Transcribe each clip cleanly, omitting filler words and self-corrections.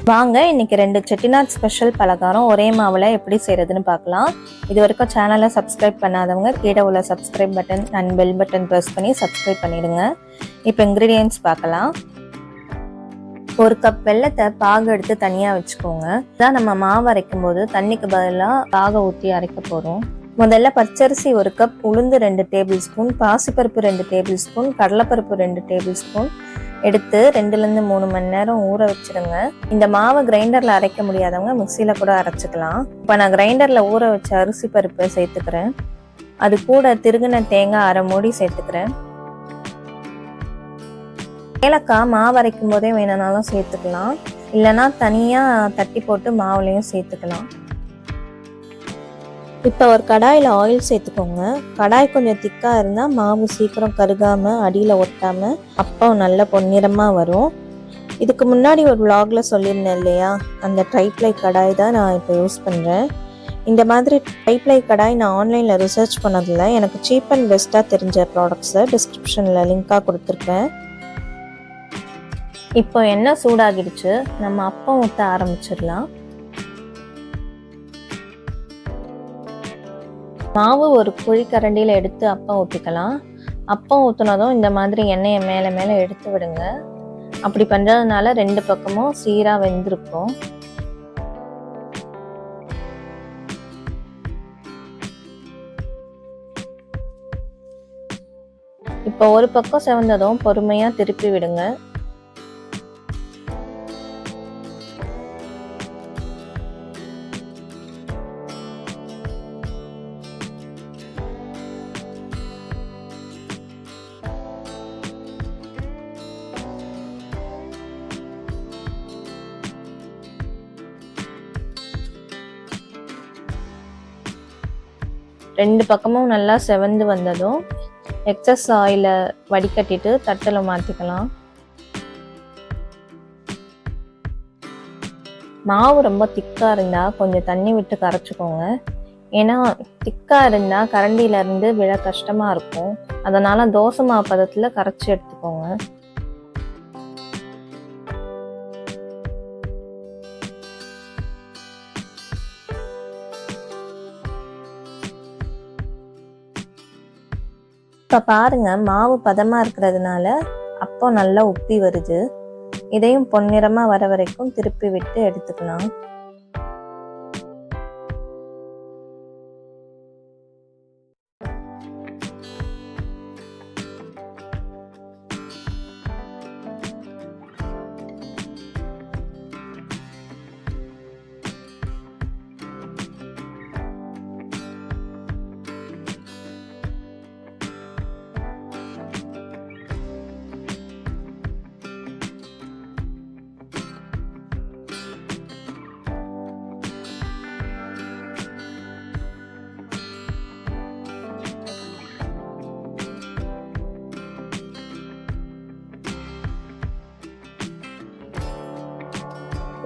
வாங்க இன்னைக்கு 2 செட்டிநாட் ஸ்பெஷல் பலகாரம் ஒரே மாவுல எப்படி செய்யறதுன்னு பார்க்கலாம். இது வரைக்கும் சேனலை சப்ஸ்கிரைப் பண்ணாதவங்க கீழே உள்ள subscribe button and bell button press பண்ணி சப்ஸ்கிரைப் பண்ணிடுங்க. இப்போ இன்கிரீடியன்ட்ஸ் பார்க்கலாம். 1 கப் வெல்லத்தை பாகு எடுத்து தனியாக வச்சுக்கோங்க. இதான் நம்ம மாவு அரைக்கும் போது தண்ணிக்கு பதிலாக பாகை ஊற்றி அரைக்க போகிறோம். முதல்ல பச்சரிசி 1 கப், உளுந்து 2 டேபிள் ஸ்பூன், பாசிப்பருப்பு 2 டேபிள் ஸ்பூன், கடலைப்பருப்பு 2 டேபிள் ஸ்பூன் எடுத்து 2லேருந்து 3 மணி நேரம் ஊற வச்சிருங்க. இந்த மாவை கிரைண்டர்ல அரைக்க முடியாதவங்க மிக்சியில கூட அரைச்சிக்கலாம். இப்போ நான் கிரைண்டர்ல ஊற வச்ச அரிசி பருப்பை சேர்த்துக்கிறேன். அது கூட திருகின தேங்காய் 1/2 மூடி சேர்த்துக்கிறேன். ஏலக்காய் மாவு அரைக்கும் போதே வேணும்னாலும் சேர்த்துக்கலாம், இல்லைன்னா தனியா தட்டி போட்டு மாவுலையும் சேர்த்துக்கலாம். இப்போ ஒரு கடாயில் ஆயில் சேர்த்துக்கோங்க. கடாய் கொஞ்சம் திக்காக இருந்தால் மாவு சீக்கிரம் கருகாமல் அடியில் ஒட்டாமல் அப்பம் நல்ல பொன்னிறமாக வரும். இதுக்கு முன்னாடி ஒரு vlogல சொல்லியிருந்தேன் இல்லையா, அந்த ட்ரைப்ளை கடாய் தான் நான் இப்போ யூஸ் பண்ணுறேன். இந்த மாதிரி ட்ரைப்ளை கடாய் நான் ஆன்லைனில் ரிசர்ச் பண்ணதில்லை. எனக்கு சீப் அண்ட் பெஸ்ட்டாக தெரிஞ்ச ப்ராடக்ட்ஸை டிஸ்கிரிப்ஷனில் லிங்காக கொடுத்துருக்கேன். இப்போ எண்ணெய் சூடாகிடுச்சு, நம்ம அப்பம் ஊற்ற ஆரம்பிச்சிடலாம். மாவு ஒரு குழிக்கரண்டியில் எடுத்து அப்பம் ஊற்றிக்கலாம். அப்பம் ஊற்றினதும் இந்த மாதிரி எண்ணெயை மேலே மேலே எடுத்து விடுங்க. அப்படி பண்ணுறதுனால 2 பக்கமும் சீராக வெந்திருக்கும். இப்போ ஒரு பக்கம் செவந்ததும் பொறுமையாக திருப்பி விடுங்க. ரெண்டு பக்கமும் நல்லா செவந்து வந்ததும் எக்ஸஸ் ஆயிலை வடிகட்டிட்டு தட்டில் மாற்றிக்கலாம். மாவு ரொம்ப திக்காக இருந்தால் கொஞ்சம் தண்ணி விட்டு கரைச்சிக்கோங்க. ஏன்னா திக்காக இருந்தால் கரண்டியிலேருந்து விழ கஷ்டமாக இருக்கும். அதனால் தோசை மாவு பதத்தில் கரைச்சி எடுத்துக்கோங்க. இப்போ பாருங்க, மாவு பதமாக இருக்கிறதுனால அப்போ நல்லா உப்பி வருது. இதையும் பொன்னிறமாக வர வரைக்கும் திருப்பி விட்டு எடுத்துக்கலாம்.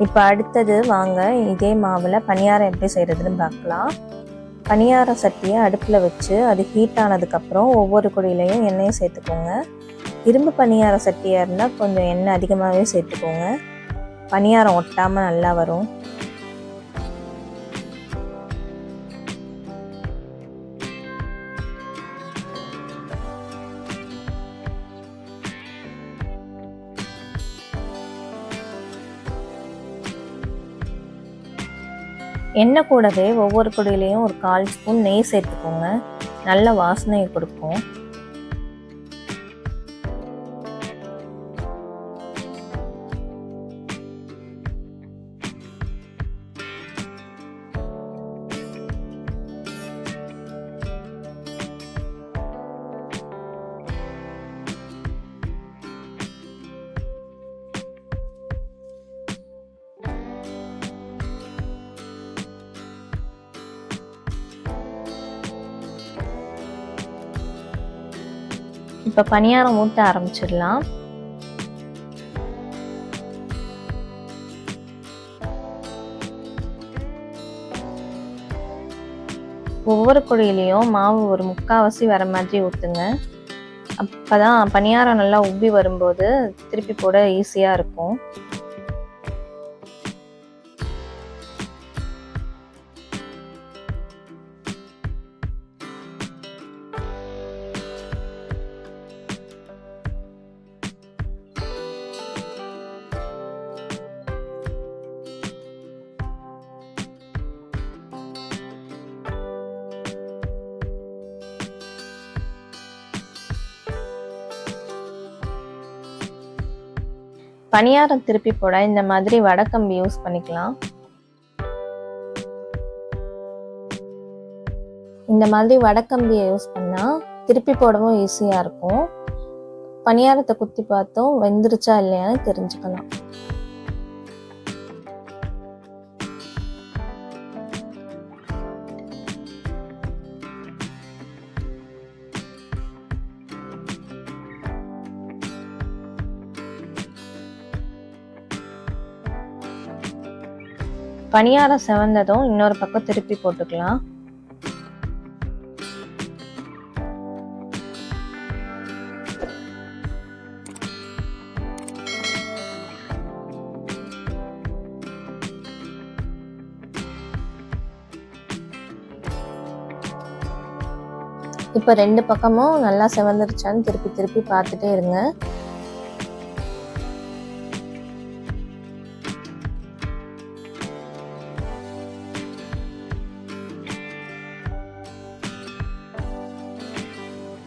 இப்போ அடுத்தது வாங்க இதே மாவில் பணியாரம் எப்படி செய்கிறதுன்னு பார்க்கலாம். பணியார சட்டியை அடுப்பில் வச்சு அது ஹீட் ஆனதுக்கப்புறம் ஒவ்வொரு குழியிலையும் எண்ணெயை சேர்த்துக்கோங்க. இரும்பு பணியார சட்டியாக இருந்தால் கொஞ்சம் எண்ணெய் அதிகமாகவே சேர்த்துக்கோங்க. பணியாரம் ஒட்டாமல் நல்லா வரும். எண்ணெய் கூடவே ஒவ்வொரு குழியிலையும் ஒரு 1/4 ஸ்பூன் நெய் சேர்த்துக்கோங்க. நல்ல வாசனையை கொடுக்கும். இப்போ பணியாரம் ஊற்ற ஆரம்பிச்சிடலாம். ஒவ்வொரு குழியிலையும் மாவு ஒரு 3/4 வர மாதிரி ஊற்றுங்க. அப்பதான் பணியாரம் நல்லா உப்பி வரும்போது திருப்பி போட ஈஸியாக இருக்கும். பணியாரம் திருப்பி போட இந்த மாதிரி வடக்கம்பி யூஸ் பண்ணிக்கலாம். இந்த மாதிரி வடக்கம்பியை யூஸ் பண்ணால் திருப்பி போடவும் ஈஸியாக இருக்கும். பணியாரத்தை குத்தி பார்த்தோம் வெந்துருச்சா இல்லையான்னு தெரிஞ்சுக்கலாம். பணியாரம் செவந்ததும் இன்னொரு பக்கம் திருப்பி போட்டுக்கலாம். இப்போ ரெண்டு பக்கமும் நல்லா செவந்துருச்சான்னு திருப்பி திருப்பி பார்த்துட்டே இருங்க.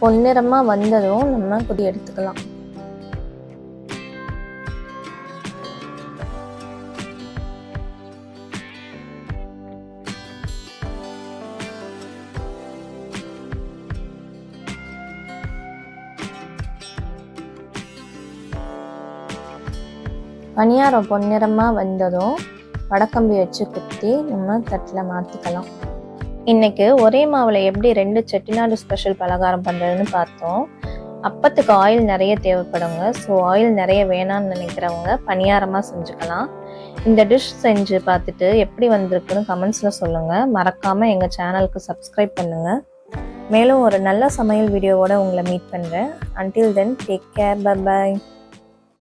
பொன்னிறமா வந்ததும் நம்ம கொதி எடுத்துக்கலாம். பணியாரம் பொன்னிறமா வந்ததும் வடக்கம்பி வச்சு குத்தி நம்ம தட்டில் மாற்றிக்கலாம். இன்னைக்கு ஒரே மாவில் எப்படி 2 செட்டிநாடு ஸ்பெஷல் பலகாரம் பண்ணுறதுன்னு பார்த்தோம். அப்பத்துக்கு ஆயில் நிறைய தேவைப்படுங்க. ஸோ ஆயில் நிறைய வேணான்னு நினைக்கிறவங்க பணியாரமாக செஞ்சுக்கலாம். இந்த டிஷ் செஞ்சு பார்த்துட்டு எப்படி வந்திருக்குன்னு கமெண்ட்ஸில் சொல்லுங்கள். மறக்காமல் எங்கள் சேனலுக்கு சப்ஸ்கிரைப் பண்ணுங்கள். மேலும் ஒரு நல்ல சமையல் வீடியோவோட உங்களை மீட் பண்ணுறேன். Until then, take care. Bye bye.